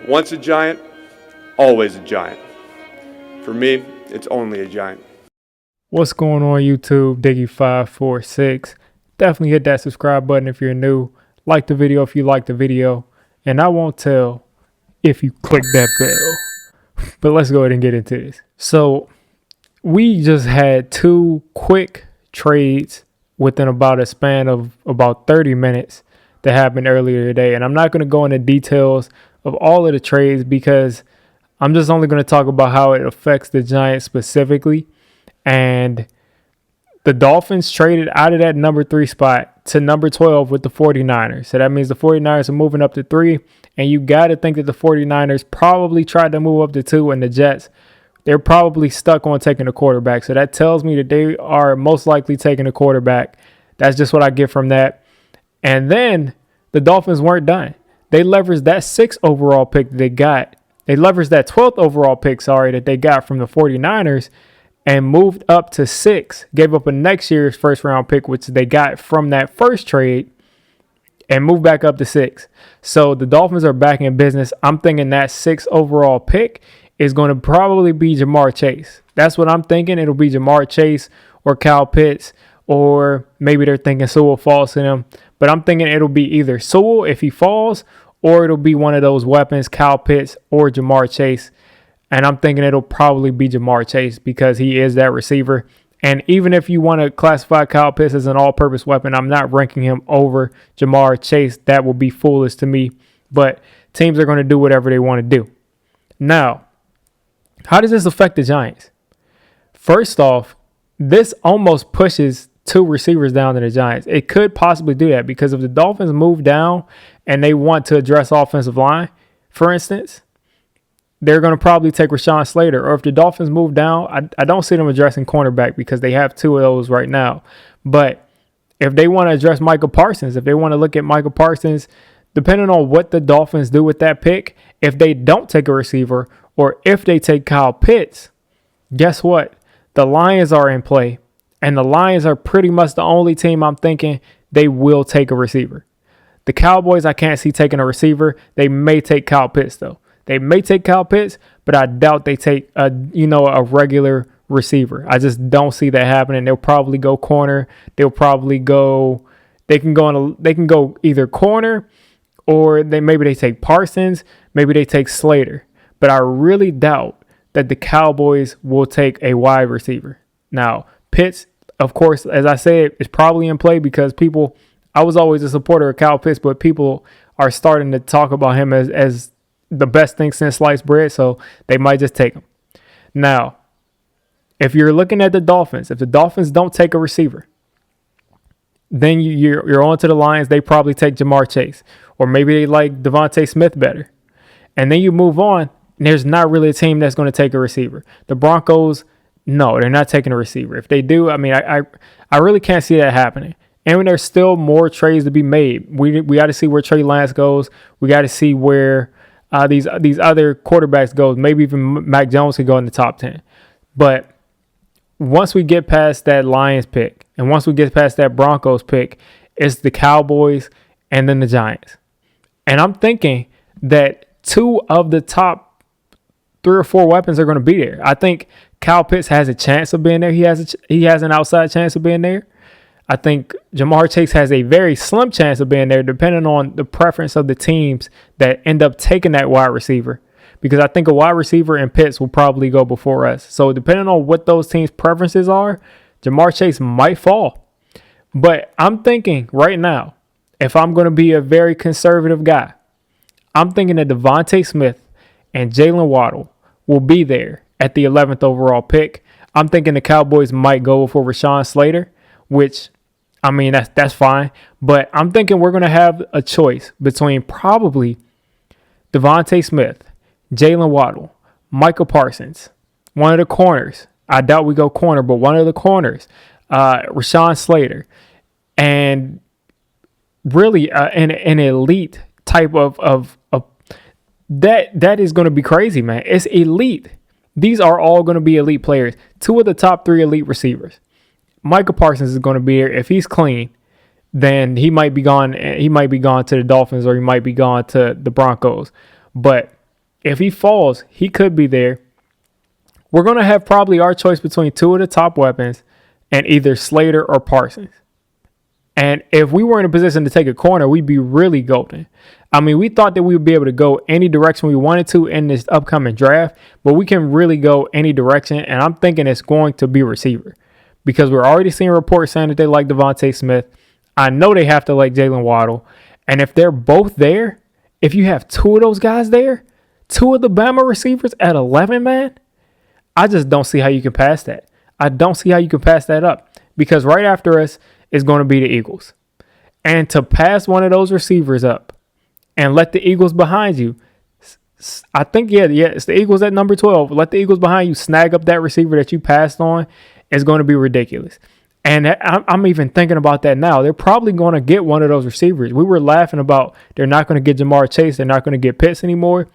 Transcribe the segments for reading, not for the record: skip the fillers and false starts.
Once a giant, always a giant. For me, it's only a giant. What's going on YouTube? Diggy546. Definitely hit that subscribe button if you're new. Like the video if you like the video. And I won't tell if you click that bell. But let's go ahead and get into this. So we just had two quick trades within about a span of about 30 minutes that happened earlier today. And I'm not going to go into details of all of the trades because I'm just only going to talk about how it affects the Giants specifically. And the Dolphins traded out of that number 3 spot to number 12 with the 49ers. So that means the 49ers are moving up to 3. And you got to think that the 49ers probably tried to move up to 2, and the Jets, they're probably stuck on taking a quarterback. So that tells me that they are most likely taking a quarterback. That's just what I get from that. And then the Dolphins weren't done. They leveraged that 6th overall pick that they got. They leveraged that 12th overall pick, that they got from the 49ers and moved up to 6. Gave up a next year's first round pick, which they got from that first trade, and moved back up to 6. So the Dolphins are back in business. I'm thinking that 6th overall pick is going to probably be Jamar Chase. That's what I'm thinking. It'll be Jamar Chase or Kyle Pitts, or maybe they're thinking Sewell falls to them. But I'm thinking it'll be either Sewell if he falls, or it'll be one of those weapons, Kyle Pitts or Jamar Chase. And I'm thinking it'll probably be Jamar Chase because he is that receiver. And even if you want to classify Kyle Pitts as an all-purpose weapon, I'm not ranking him over Jamar Chase. That will be foolish to me. But teams are going to do whatever they want to do. Now, how does this affect the Giants? First off, this almost pushes 2 receivers down to the Giants. It could possibly do that because if the Dolphins move down and they want to address offensive line, for instance, they're going to probably take Rashawn Slater. Or if the Dolphins move down, I don't see them addressing cornerback because they have 2 of those right now. But if they want to address Micah Parsons, if they want to look at Micah Parsons, depending on what the Dolphins do with that pick, if they don't take a receiver or if they take Kyle Pitts, guess what? The Lions are in play. And the Lions are pretty much the only team I'm thinking they will take a receiver. The Cowboys, I can't see taking a receiver. They may take Kyle Pitts, though. They may take Kyle Pitts, but I doubt they take a regular receiver. I just don't see that happening. They'll probably go corner. They can go either corner, or maybe they take Parsons, maybe they take Slater. But I really doubt that the Cowboys will take a wide receiver. Now, Pitts, of course, as I said, is probably in play because I was always a supporter of Kyle Pitts, but people are starting to talk about him as the best thing since sliced bread, so they might just take him. Now, if you're looking at the Dolphins, if the Dolphins don't take a receiver, then you're on to the Lions. They probably take Jamar Chase, or maybe they like Devontae Smith better. And then you move on, and there's not really a team that's going to take a receiver. The Broncos, no, they're not taking a receiver. If they do, I really can't see that happening. And there's still more trades to be made. We got to see where Trey Lance goes. We got to see where these other quarterbacks go. Maybe even Mac Jones could go in the top 10. But once we get past that Lions pick, and once we get past that Broncos pick, it's the Cowboys and then the Giants. And I'm thinking that 2 of the top 3 or 4 weapons are going to be there. I think Kyle Pitts has a chance of being there. He has an outside chance of being there. I think Jamar Chase has a very slim chance of being there, depending on the preference of the teams that end up taking that wide receiver. Because I think a wide receiver and Pitts will probably go before us. So depending on what those teams' preferences are, Jamar Chase might fall. But I'm thinking right now, if I'm going to be a very conservative guy, I'm thinking that Devontae Smith and Jalen Waddle will be there at the 11th overall pick. I'm thinking the Cowboys might go for Rashawn Slater, which, that's fine. But I'm thinking we're going to have a choice between probably Devontae Smith, Jalen Waddle, Micah Parsons, one of the corners. I doubt we go corner, but one of the corners, Rashawn Slater, and really an elite type of that is going to be crazy, man. It's elite. These are all going to be elite players. 2 of the top 3 elite receivers. Micah Parsons is going to be here. If he's clean, then he might be gone. He might be gone to the Dolphins, or he might be gone to the Broncos. But If he falls, he could be there. We're going to have probably our choice between two of the top weapons and either Slater or Parsons. And if we were in a position to take a corner, we'd be really golden. I mean, we thought that we would be able to go any direction we wanted to in this upcoming draft, but we can really go any direction. And I'm thinking it's going to be receiver because we're already seeing reports saying that they like Devontae Smith. I know they have to like Jalen Waddle. And if they're both there, if you have two of those guys there, two of the Bama receivers at 11, man, I just don't see how you can pass that. I don't see how you can pass that up because right after us is going to be the Eagles. And to pass one of those receivers up and let the Eagles behind you, I think, it's the Eagles at number 12. Let the Eagles behind you snag up that receiver that you passed on is going to be ridiculous. And I'm even thinking about that now. They're probably going to get one of those receivers. We were laughing about they're not going to get Jamar Chase. They're not going to get Pitts anymore.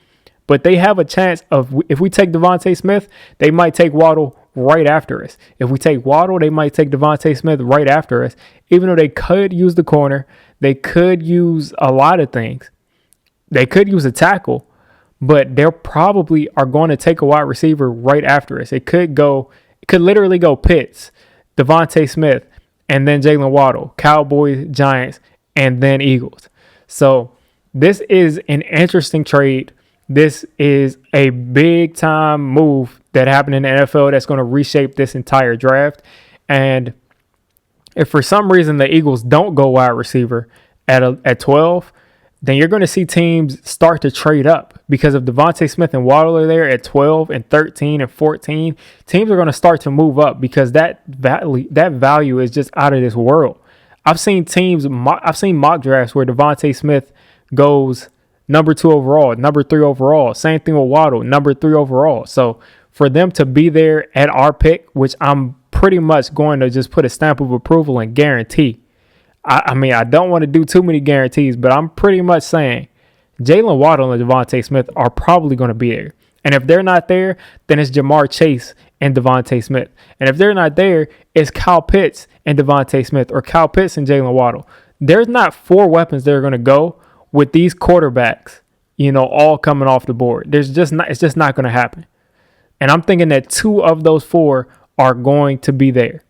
But they have a chance of, if we take Devontae Smith, they might take Waddle right after us. If we take Waddle, they might take Devontae Smith right after us. Even though they could use the corner, they could use a lot of things. They could use a tackle, but they probably are going to take a wide receiver right after us. It could literally go Pitts, Devontae Smith, and then Jalen Waddle, Cowboys, Giants, and then Eagles. So this is an interesting trade. This is a big time move that happened in the NFL that's going to reshape this entire draft. And if for some reason the Eagles don't go wide receiver at 12, then you're going to see teams start to trade up because if Devontae Smith and Waddle are there at 12 and 13 and 14, teams are going to start to move up because that value is just out of this world. I've seen mock drafts where Devontae Smith goes number 2 overall, number 3 overall. Same thing with Waddle, number 3 overall. So for them to be there at our pick, which I'm pretty much going to just put a stamp of approval and guarantee. I mean, I don't want to do too many guarantees, but I'm pretty much saying Jalen Waddle and Devontae Smith are probably going to be there. And if they're not there, then it's Jamar Chase and Devontae Smith. And if they're not there, it's Kyle Pitts and Devontae Smith or Kyle Pitts and Jalen Waddle. There's not 4 weapons that are going to go with these quarterbacks, all coming off the board. It's just not going to happen. And I'm thinking that 2 of those 4 are going to be there.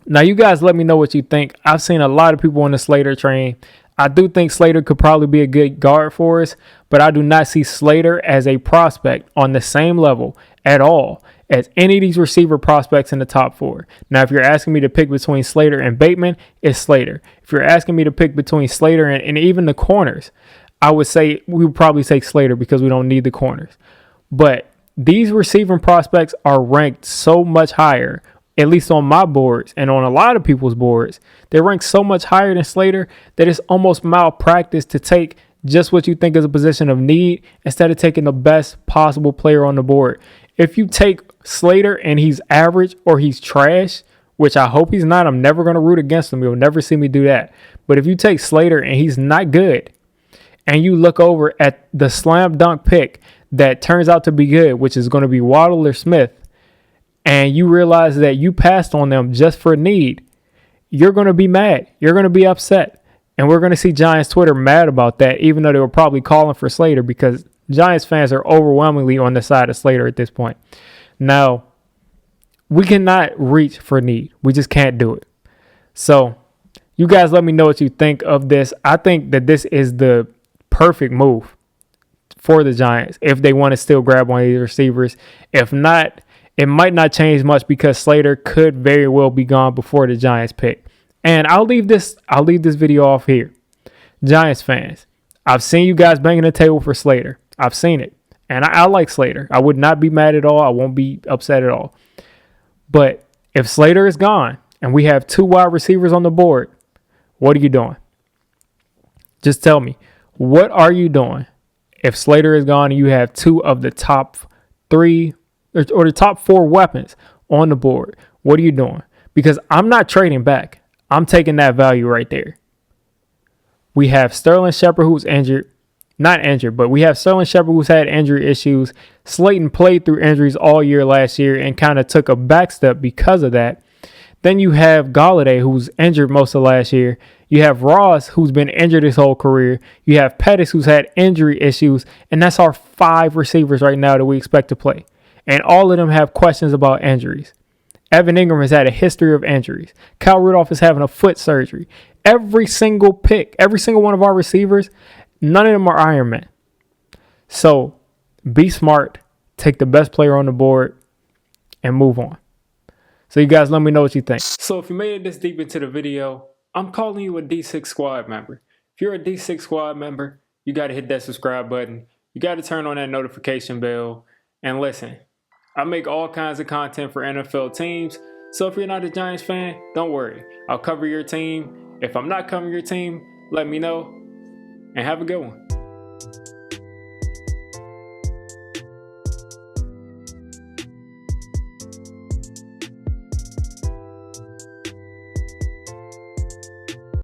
Now, you guys let me know what you think. I've seen a lot of people on the Slater train. I do think Slater could probably be a good guard for us, but I do not see Slater as a prospect on the same level at all as any of these receiver prospects in the top 4. Now, if you're asking me to pick between Slater and Bateman, it's Slater. If you're asking me to pick between Slater and even the corners, I would say we would probably take Slater because we don't need the corners. But these receiving prospects are ranked so much higher, at least on my boards and on a lot of people's boards. They're ranked so much higher than Slater that it's almost malpractice to take just what you think is a position of need instead of taking the best possible player on the board. If you take Slater and he's average or he's trash, which I hope he's not, I'm never going to root against him. You'll never see me do that. But if you take Slater and he's not good and you look over at the slam dunk pick that turns out to be good, which is going to be Waddle or Smith, and you realize that you passed on them just for need, you're going to be mad. You're going to be upset. And we're going to see Giants Twitter mad about that, even though they were probably calling for Slater because Giants fans are overwhelmingly on the side of Slater at this point. Now, we cannot reach for need. We just can't do it. So, you guys let me know what you think of this. I think that this is the perfect move for the Giants if they want to still grab one of these receivers. If not, it might not change much because Slater could very well be gone before the Giants pick. And I'll leave this video off here. Giants fans, I've seen you guys banging the table for Slater. I've seen it. And I like Slater. I would not be mad at all. I won't be upset at all. But if Slater is gone and we have 2 wide receivers on the board, what are you doing? Just tell me. What are you doing if Slater is gone and you have 2 of the top 3 or the top 4 weapons on the board? What are you doing? Because I'm not trading back. I'm taking that value right there. We have Sterling Shepard, who's injured. Not injured, but we have Sterling Shepard, who's had injury issues. Slayton played through injuries all year last year and kind of took a back step because of that. Then you have Golladay, who's injured most of last year. You have Ross, who's been injured his whole career. You have Pettis, who's had injury issues. And that's our 5 receivers right now that we expect to play. And all of them have questions about injuries. Evan Ingram has had a history of injuries. Kyle Rudolph is having a foot surgery. Every single pick, every single one of our receivers, none of them are Iron Man. So be smart, take the best player on the board, and move on. So you guys let me know what you think. So if you made it this deep into the video, I'm calling you a D6 squad member. If you're a D6 squad member, you got to hit that subscribe button. You got to turn on that notification bell. And listen, I make all kinds of content for NFL teams. So if you're not a Giants fan, don't worry. I'll cover your team. If I'm not covering your team, let me know. And have a good one.